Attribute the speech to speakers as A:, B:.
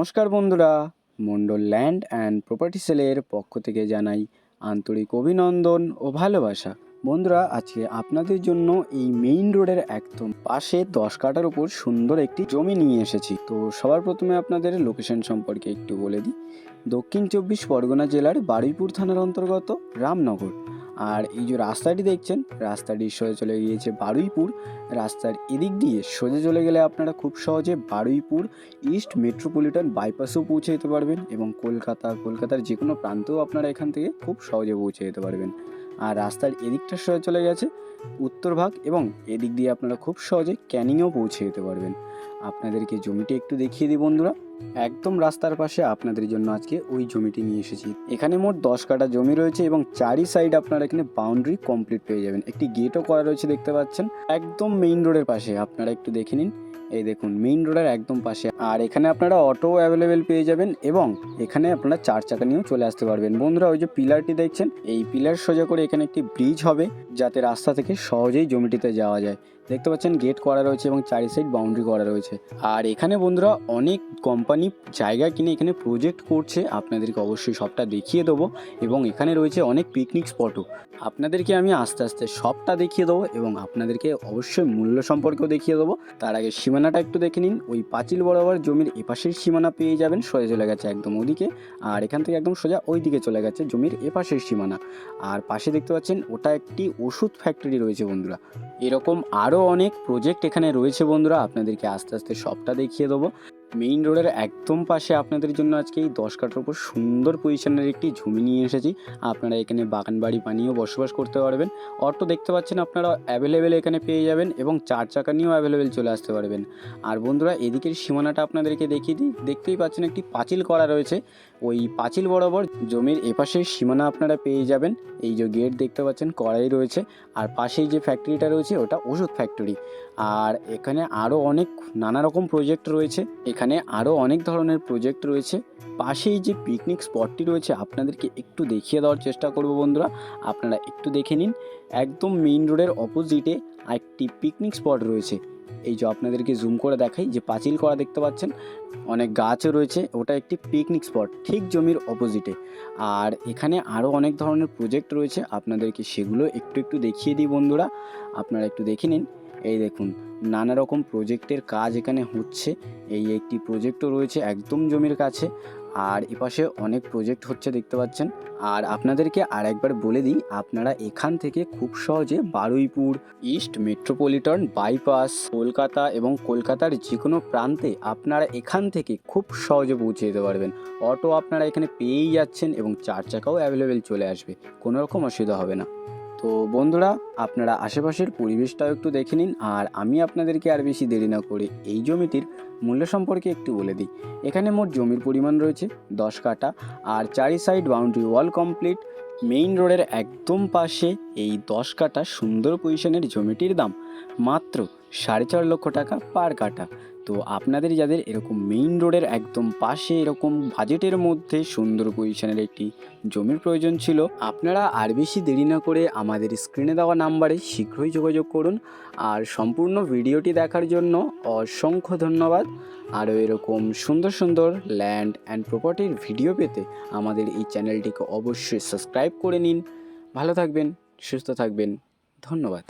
A: নমস্কার বন্ধুরা, Mondal land and property সেলের পক্ষ থেকে জানাই আন্তরিক অভিনন্দন ও ভালোবাসা। বন্ধুরা, আজকে আপনাদের জন্য এই মেইন রোডের একদম পাশে 10 কাঠার উপর সুন্দর একটি জমি নিয়ে এসেছি। তো সবার প্রথমে আপনাদের লোকেশন সম্পর্কে একটু বলে দিই। দক্ষিণ 24 পরগনা জেলার বারুইপুর থানার অন্তর্গত রামনগর। আর এই যে রাস্তাটি দেখছেন, রাস্তাটি সোজা চলে গিয়েছে বারুইপুর। রাস্তার এদিক দিয়ে সোজা চলে গেলে আপনারা খুব সহজে বারুইপুর ইস্ট মেট্রোপলিটন বাইপাসেও পৌঁছে যেতে পারবেন এবং কলকাতার যে কোনো প্রান্তেও আপনারা এখান থেকে খুব সহজে পৌঁছে যেতে পারবেন। আর রাস্তার এদিকটা সোজা চলে গেছে উত্তর ভাগ এবং এদিক দিয়ে আপনারা খুব সহজে ক্যানিংয়েও পৌঁছে যেতে পারবেন। আপনাদেরকে জমিটি একটু দেখিয়ে দিই বন্ধুরা। একদম রাস্তার পাশে আপনাদের জন্য আজকে ওই জমিটি নিয়ে এসেছি। এখানে মোট 10 কাঠা জমি রয়েছে এবং চারি সাইড আপনারা এখানে বাউন্ডারি কমপ্লিট পেয়ে যাবেন। একটি গেটও করা রয়েছে দেখতে পাচ্ছেন, একদম মেইন রোডের পাশে। আপনারা একটু দেখে নিন, এই দেখুন মেইন রোডের একদম পাশে। আর এখানে আপনারা অটো অ্যাভেলেবেল পেয়ে যাবেন এবং এখানে আপনারা 4 চাকা নিয়েও চলে আসতে পারবেন। বন্ধুরা, ওই যে পিলারটি দেখছেন, এই পিলার সোজা করে এখানে একটি ব্রিজ হবে যাতে রাস্তা থেকে সহজেই জমিটিতে যাওয়া যায়। দেখতে পাচ্ছেন গেট করা রয়েছে এবং চারি সাইড বাউন্ডারি করা রয়েছে। আর এখানে বন্ধুরা অনেক কোম্পানি জায়গা কিনে এখানে প্রজেক্ট করছে, আপনাদেরকে অবশ্যই সবটা দেখিয়ে দেবো। এবং এখানে রয়েছে অনেক পিকনিক স্পটও, আপনাদেরকে আমি আস্তে আস্তে সবটা দেখিয়ে দেবো এবং আপনাদেরকে অবশ্যই মূল্য সম্পর্কেও দেখিয়ে দেবো। তার আগে সীমানাটা একটু দেখে নিন। ওই পাঁচিল বরাবর জমির এপাশের সীমানা পেয়ে যাবেন, সোজা চলে গেছে একদম ওদিকে। আর এখান থেকে একদম সোজা ওই দিকে চলে গেছে জমির এপাশের সীমানা। আর পাশে দেখতে পাচ্ছেন ওটা একটি ওষুধ ফ্যাক্টরি রয়েছে বন্ধুরা। এরকম আরও অনেক প্রজেক্ট এখানে রয়েছে বন্ধুরা, আপনাদেরকে আস্তে আস্তে সবটা দেখিয়ে দেবো। মেইন রোডের একদম পাশে আপনাদের জন্য আজকে এই 10 কাঠার উপর সুন্দর পজিশনের একটি জমি নিয়ে এসেছি। আপনারা এখানে বাগান বাড়ি বানিয়েও বসবাস করতে পারবেন। অটো দেখতে পাচ্ছেন আপনারা অ্যাভেলেবেল এখানে পেয়ে যাবেন এবং 4 চাকা নিয়েও অ্যাভেলেবেল চলে আসতে পারবেন। আর বন্ধুরা, এদিকের সীমানাটা আপনাদেরকে দেখিয়ে দিই। দেখতেই পাচ্ছেন একটি পাঁচিল করা রয়েছে, ওই পাঁচিল বরাবর জমির এপাশের সীমানা আপনারা পেয়ে যাবেন। এই যে গেট দেখতে পাচ্ছেন করাই রয়েছে। আর পাশেই যে ফ্যাক্টরিটা রয়েছে ওটা ওষুধ ফ্যাক্টরি। আর এখানে আরও অনেক নানা রকম প্রজেক্ট রয়েছে, এখানে আরও অনেক ধরনের প্রজেক্ট রয়েছে। পাশেই যে পিকনিক স্পটটি রয়েছে আপনাদেরকে একটু দেখিয়ে দেওয়ার চেষ্টা করব বন্ধুরা, আপনারা একটু দেখে নিন। একদম মেইন রোডের অপোজিটে একটি পিকনিক স্পট রয়েছে। এই যে আপনাদেরকে জুম করে দেখাই, যে পাঁচিল করা দেখতে পাচ্ছেন, অনেক গাছও রয়েছে, ওটা একটি পিকনিক স্পট ঠিক জমির অপোজিটে। আর এখানে আরও অনেক ধরনের প্রজেক্ট রয়েছে, আপনাদেরকে সেগুলো একটু একটু দেখিয়ে দিই বন্ধুরা, আপনারা একটু দেখে নিন। এই দেখুন নানা রকম প্রজেক্টের কাজ এখানে হচ্ছে। এই একটি প্রজেক্টও রয়েছে একদম জমির কাছে। আর এপাশে অনেক প্রজেক্ট হচ্ছে দেখতে পাচ্ছেন। আর আপনাদেরকে আর একবার বলে দিই, আপনারা এখান থেকে খুব সহজে Baruipur east metropolitan bypass Kolkata এবং কলকাতার যে কোনো প্রান্তে আপনারা এখান থেকে খুব সহজে পৌঁছে যেতে পারবেন। অটো আপনারা এখানে পেয়েই যাচ্ছেন এবং 4 চাকাও অ্যাভেলেবেল চলে আসবে, কোনো রকম অসুবিধা হবে না। তো বন্ধুরা, আপনারা আশেপাশের পরিবেশটাও একটু দেখে নিন। আর আমি আপনাদেরকে আর বেশি দেরি না করে এই জমিটির মূল্য সম্পর্কে একটু বলে দিই। এখানে মোট জমির পরিমাণ রয়েছে 10 কাঠা আর চারি side boundary wall complete. Main রোডের একদম পাশে এই 10 কাঠা সুন্দর পজিশনের জমিটির দাম মাত্র 4.5 লক্ষ টাকা পার কাঠা। তো আপনাদের যাদের এরকম মেইন রোডের একদম পাশে এরকম বাজেটের মধ্যে সুন্দর পজিশনের একটি জমির প্রয়োজন ছিল, আপনারা আর বেশি দেরি না করে আমাদের স্ক্রিনে দেওয়া নাম্বারে শীঘ্রই যোগাযোগ করুন। আর সম্পূর্ণ ভিডিওটি দেখার জন্য অসংখ্য ধন্যবাদ। আরও এরকম সুন্দর সুন্দর ল্যান্ড অ্যান্ড প্রপার্টির ভিডিও পেতে আমাদের এই চ্যানেলটিকে অবশ্যই সাবস্ক্রাইব করে নিন। ভালো থাকবেন, সুস্থ থাকবেন, ধন্যবাদ।